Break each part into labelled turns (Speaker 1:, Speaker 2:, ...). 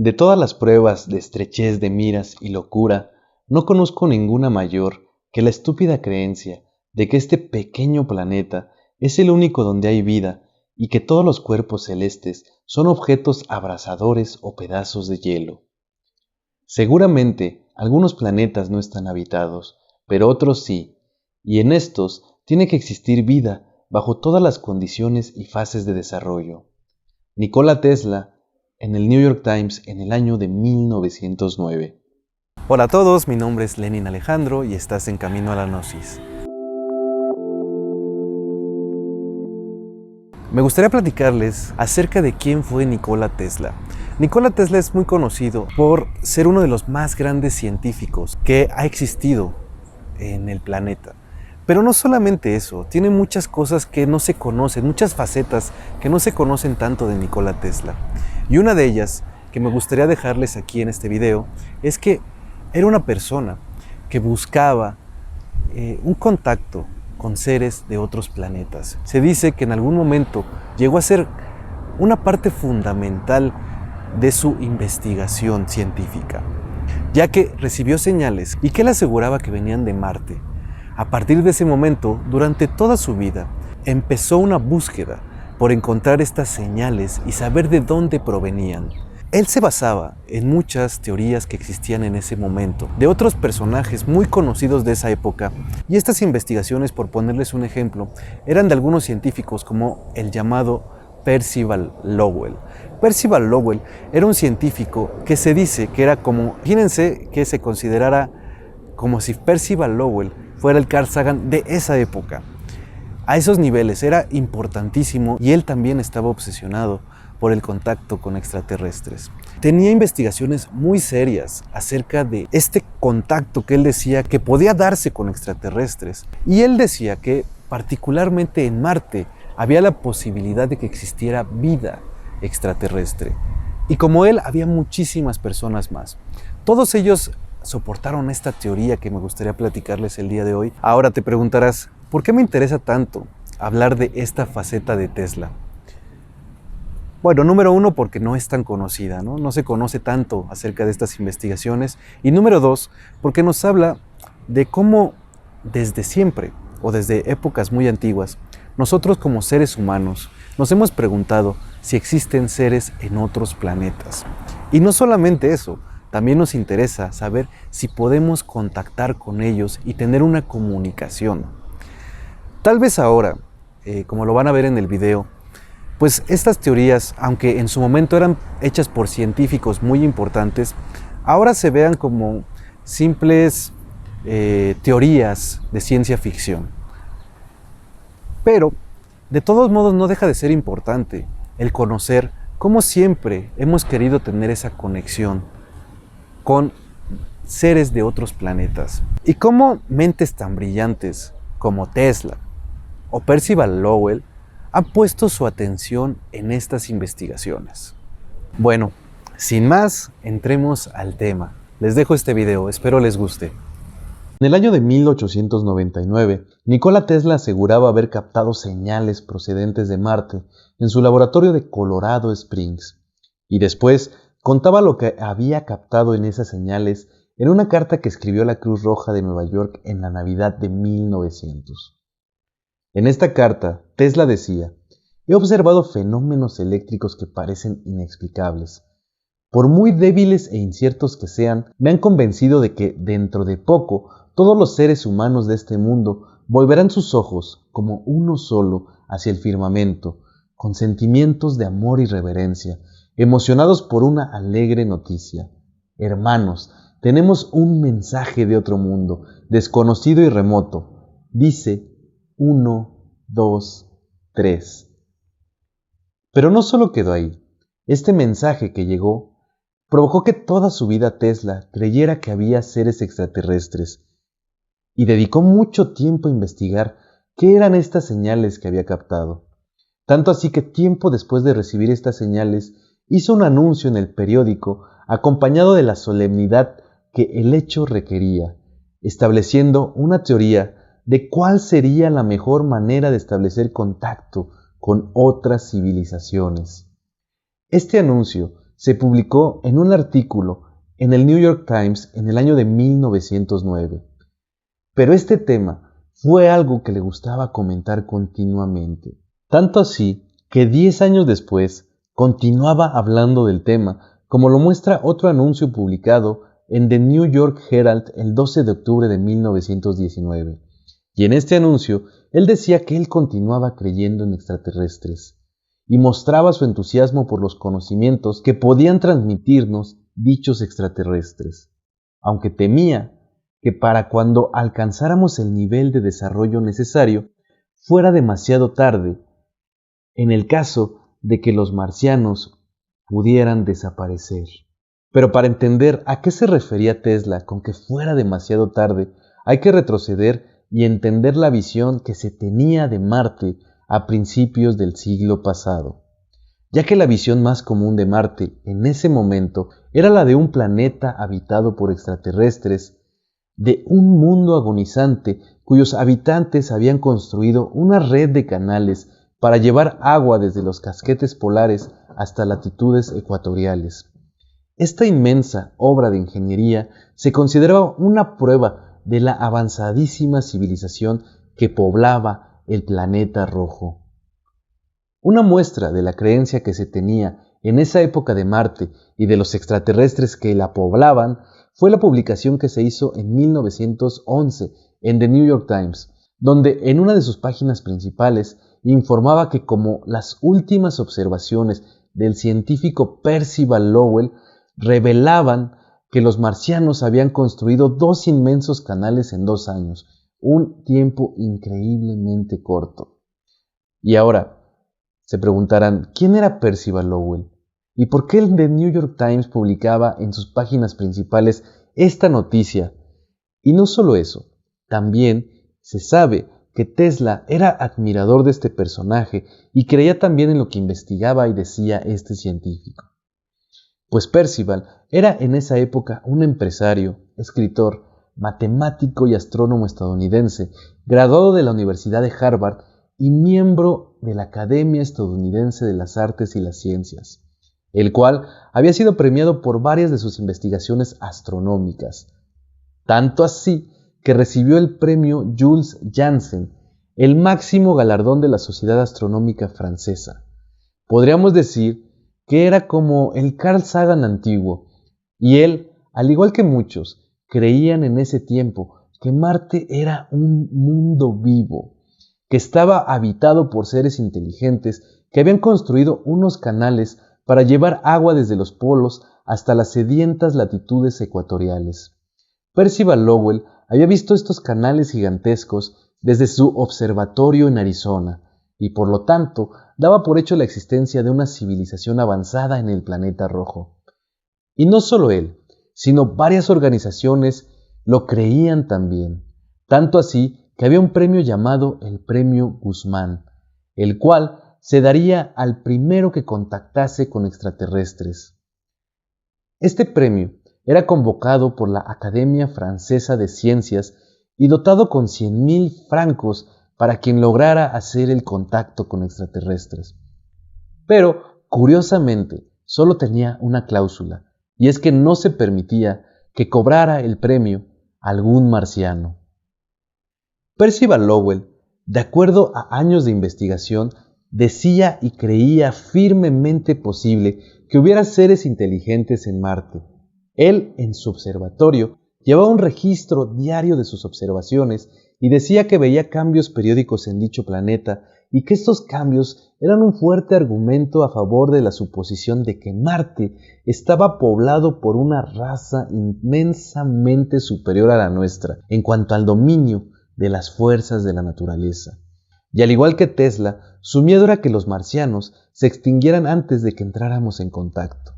Speaker 1: De todas las pruebas de estrechez de miras y locura, no conozco ninguna mayor que la estúpida creencia de que este pequeño planeta es el único donde hay vida y que todos los cuerpos celestes son objetos abrasadores o pedazos de hielo. Seguramente algunos planetas no están habitados, pero otros sí, y en estos tiene que existir vida bajo todas las condiciones y fases de desarrollo. Nikola Tesla, en el New York Times en el año de 1909.
Speaker 2: Hola a todos, mi nombre es Lenin Alejandro y estás en Camino a la Gnosis. Me gustaría platicarles acerca de quién fue Nikola Tesla. Nikola Tesla es muy conocido por ser uno de los más grandes científicos que ha existido en el planeta. Pero no solamente eso, tiene muchas cosas que no se conocen, muchas facetas que no se conocen tanto de Nikola Tesla. Y una de ellas, que me gustaría dejarles aquí en este video, es que era una persona que buscaba un contacto con seres de otros planetas. Se dice que en algún momento llegó a ser una parte fundamental de su investigación científica, ya que recibió señales y que él aseguraba que venían de Marte. A partir de ese momento, durante toda su vida, empezó una búsqueda por encontrar estas señales y saber de dónde provenían. Él se basaba en muchas teorías que existían en ese momento, de otros personajes muy conocidos de esa época, y estas investigaciones, por ponerles un ejemplo, eran de algunos científicos como el llamado Percival Lowell. Percival Lowell era un científico que se dice que era como, imagínense que se considerara como si Percival Lowell fuera el Carl Sagan de esa época. A esos niveles era importantísimo y él también estaba obsesionado por el contacto con extraterrestres. Tenía investigaciones muy serias acerca de este contacto que él decía que podía darse con extraterrestres. Y él decía que particularmente en Marte había la posibilidad de que existiera vida extraterrestre. Y como él, había muchísimas personas más. Todos ellos soportaron esta teoría que me gustaría platicarles el día de hoy. Ahora te preguntarás, ¿por qué me interesa tanto hablar de esta faceta de Tesla? Bueno, número uno, porque no es tan conocida, ¿no? Se conoce tanto acerca de estas investigaciones. Y número dos, porque nos habla de cómo desde siempre, o desde épocas muy antiguas, nosotros como seres humanos nos hemos preguntado si existen seres en otros planetas. Y no solamente eso, también nos interesa saber si podemos contactar con ellos y tener una comunicación. Tal vez ahora, como lo van a ver en el video, pues estas teorías, aunque en su momento eran hechas por científicos muy importantes, ahora se vean como simples teorías de ciencia ficción. Pero, de todos modos, no deja de ser importante el conocer cómo siempre hemos querido tener esa conexión con seres de otros planetas. Y cómo mentes tan brillantes como Tesla o Percival Lowell han puesto su atención en estas investigaciones. Bueno, sin más, entremos al tema. Les dejo este video, espero les guste.
Speaker 1: En el año de 1899, Nikola Tesla aseguraba haber captado señales procedentes de Marte en su laboratorio de Colorado Springs, y después contaba lo que había captado en esas señales en una carta que escribió a la Cruz Roja de Nueva York en la Navidad de 1900. En esta carta, Tesla decía: «He observado fenómenos eléctricos que parecen inexplicables. Por muy débiles e inciertos que sean, me han convencido de que, dentro de poco, todos los seres humanos de este mundo volverán sus ojos, como uno solo, hacia el firmamento, con sentimientos de amor y reverencia, emocionados por una alegre noticia. Hermanos, tenemos un mensaje de otro mundo, desconocido y remoto. Dice 1, 2, 3. Pero no solo quedó ahí. Este mensaje que llegó provocó que toda su vida Tesla creyera que había seres extraterrestres y dedicó mucho tiempo a investigar qué eran estas señales que había captado. Tanto así que tiempo después de recibir estas señales, hizo un anuncio en el periódico acompañado de la solemnidad que el hecho requería, estableciendo una teoría de cuál sería la mejor manera de establecer contacto con otras civilizaciones. Este anuncio se publicó en un artículo en el New York Times en el año de 1909. Pero este tema fue algo que le gustaba comentar continuamente. Tanto así que 10 años después continuaba hablando del tema, como lo muestra otro anuncio publicado en The New York Herald el 12 de octubre de 1919. Y en este anuncio, él decía que él continuaba creyendo en extraterrestres y mostraba su entusiasmo por los conocimientos que podían transmitirnos dichos extraterrestres, aunque temía que para cuando alcanzáramos el nivel de desarrollo necesario fuera demasiado tarde en el caso de que los marcianos pudieran desaparecer. Pero para entender a qué se refería Tesla con que fuera demasiado tarde, hay que retroceder y entender la visión que se tenía de Marte a principios del siglo pasado, ya que la visión más común de Marte en ese momento era la de un planeta habitado por extraterrestres, de un mundo agonizante cuyos habitantes habían construido una red de canales para llevar agua desde los casquetes polares hasta latitudes ecuatoriales. Esta inmensa obra de ingeniería se consideraba una prueba de la avanzadísima civilización que poblaba el planeta rojo. Una muestra de la creencia que se tenía en esa época de Marte y de los extraterrestres que la poblaban fue la publicación que se hizo en 1911 en The New York Times, donde en una de sus páginas principales informaba que como las últimas observaciones del científico Percival Lowell revelaban que los marcianos habían construido 2 inmensos canales en 2 años, un tiempo increíblemente corto. Y ahora, se preguntarán, ¿quién era Percival Lowell? ¿Y por qué el The New York Times publicaba en sus páginas principales esta noticia? Y no solo eso, también se sabe que Tesla era admirador de este personaje y creía también en lo que investigaba y decía este científico. Pues Percival era en esa época un empresario, escritor, matemático y astrónomo estadounidense, graduado de la Universidad de Harvard y miembro de la Academia Estadounidense de las Artes y las Ciencias, el cual había sido premiado por varias de sus investigaciones astronómicas, tanto así que recibió el premio Jules Janssen, el máximo galardón de la Sociedad Astronómica Francesa. Podríamos decir que era como el Carl Sagan antiguo, y él, al igual que muchos, creían en ese tiempo que Marte era un mundo vivo, que estaba habitado por seres inteligentes que habían construido unos canales para llevar agua desde los polos hasta las sedientas latitudes ecuatoriales. Percival Lowell había visto estos canales gigantescos desde su observatorio en Arizona, y por lo tanto daba por hecho la existencia de una civilización avanzada en el planeta rojo. Y no solo él, sino varias organizaciones lo creían también, tanto así que había un premio llamado el Premio Guzmán, el cual se daría al primero que contactase con extraterrestres. Este premio era convocado por la Academia Francesa de Ciencias y dotado con 100,000 francos para quien lograra hacer el contacto con extraterrestres. Pero, curiosamente, solo tenía una cláusula, y es que no se permitía que cobrara el premio algún marciano. Percival Lowell, de acuerdo a años de investigación, decía y creía firmemente posible que hubiera seres inteligentes en Marte. Él, en su observatorio, llevaba un registro diario de sus observaciones y decía que veía cambios periódicos en dicho planeta y que estos cambios eran un fuerte argumento a favor de la suposición de que Marte estaba poblado por una raza inmensamente superior a la nuestra en cuanto al dominio de las fuerzas de la naturaleza. Y al igual que Tesla, su miedo era que los marcianos se extinguieran antes de que entráramos en contacto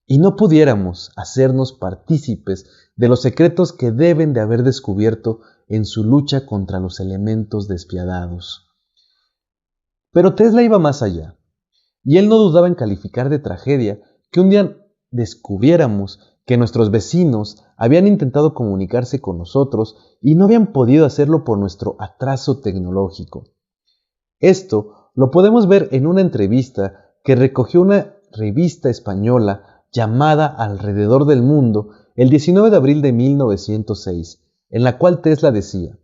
Speaker 1: y no pudiéramos hacernos partícipes de los secretos que deben de haber descubierto en su lucha contra los elementos despiadados. Pero Tesla iba más allá, y él no dudaba en calificar de tragedia que un día descubriéramos que nuestros vecinos habían intentado comunicarse con nosotros y no habían podido hacerlo por nuestro atraso tecnológico. Esto lo podemos ver en una entrevista que recogió una revista española llamada Alrededor del Mundo el 19 de abril de 1906, en la cual Tesla decía: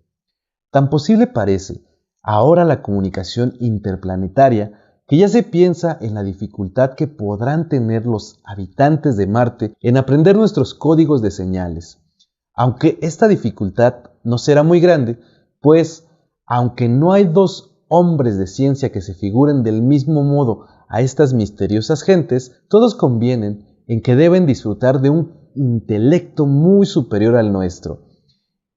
Speaker 1: tan posible parece ahora la comunicación interplanetaria que ya se piensa en la dificultad que podrán tener los habitantes de Marte en aprender nuestros códigos de señales. Aunque esta dificultad no será muy grande, pues, aunque no hay dos hombres de ciencia que se figuren del mismo modo a estas misteriosas gentes, todos convienen en que deben disfrutar de un intelecto muy superior al nuestro.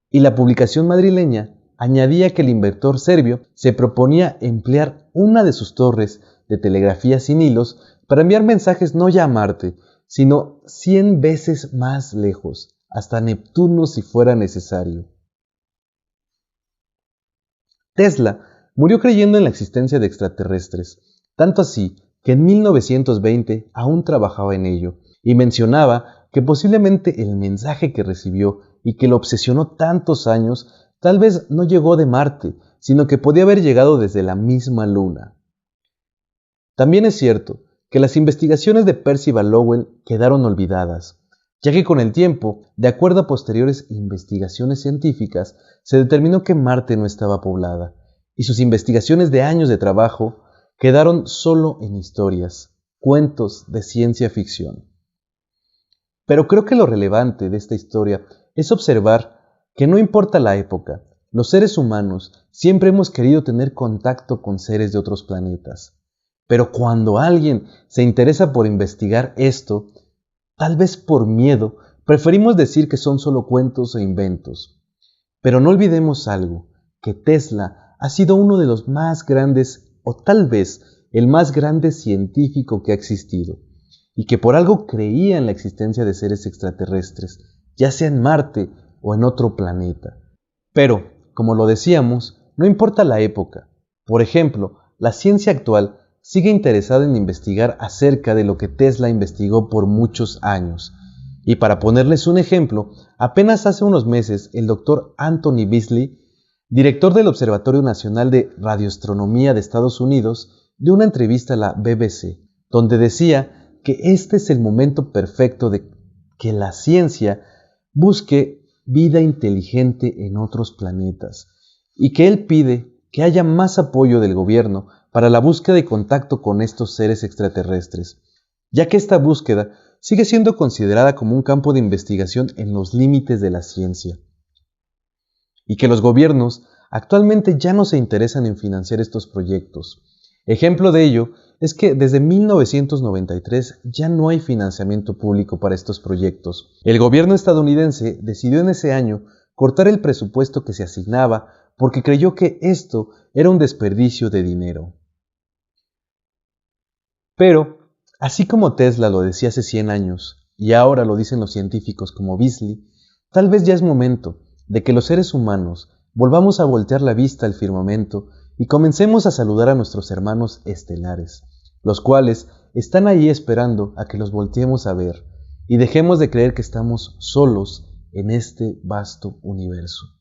Speaker 1: Y la publicación madrileña añadía que el inventor serbio se proponía emplear una de sus torres de telegrafía sin hilos para enviar mensajes no ya a Marte, sino 100 veces más lejos, hasta Neptuno si fuera necesario. Tesla murió creyendo en la existencia de extraterrestres, tanto así que en 1920 aún trabajaba en ello, y mencionaba que posiblemente el mensaje que recibió y que lo obsesionó tantos años tal vez no llegó de Marte, sino que podía haber llegado desde la misma Luna. También es cierto que las investigaciones de Percival Lowell quedaron olvidadas, ya que con el tiempo, de acuerdo a posteriores investigaciones científicas, se determinó que Marte no estaba poblada, y sus investigaciones de años de trabajo quedaron solo en historias, cuentos de ciencia ficción. Pero creo que lo relevante de esta historia es observar que no importa la época, los seres humanos siempre hemos querido tener contacto con seres de otros planetas. Pero cuando alguien se interesa por investigar esto, tal vez por miedo, preferimos decir que son solo cuentos o inventos. Pero no olvidemos algo, que Tesla ha sido uno de los más grandes, o tal vez el más grande científico que ha existido, y que por algo creía en la existencia de seres extraterrestres, ya sea en Marte o en otro planeta. Pero, como lo decíamos, no importa la época. Por ejemplo, la ciencia actual sigue interesada en investigar acerca de lo que Tesla investigó por muchos años. Y para ponerles un ejemplo, apenas hace unos meses el Dr. Anthony Beasley, director del Observatorio Nacional de Radioastronomía de Estados Unidos, dio una entrevista a la BBC, donde decía que este es el momento perfecto de que la ciencia busque vida inteligente en otros planetas, y que él pide que haya más apoyo del gobierno para la búsqueda de contacto con estos seres extraterrestres, ya que esta búsqueda sigue siendo considerada como un campo de investigación en los límites de la ciencia, y que los gobiernos actualmente ya no se interesan en financiar estos proyectos. Ejemplo de ello es que desde 1993 ya no hay financiamiento público para estos proyectos. El gobierno estadounidense decidió en ese año cortar el presupuesto que se asignaba porque creyó que esto era un desperdicio de dinero. Pero, así como Tesla lo decía hace 100 años, y ahora lo dicen los científicos como Beasley, tal vez ya es momento de que los seres humanos volvamos a voltear la vista al firmamento y comencemos a saludar a nuestros hermanos estelares, los cuales están ahí esperando a que los volteemos a ver y dejemos de creer que estamos solos en este vasto universo.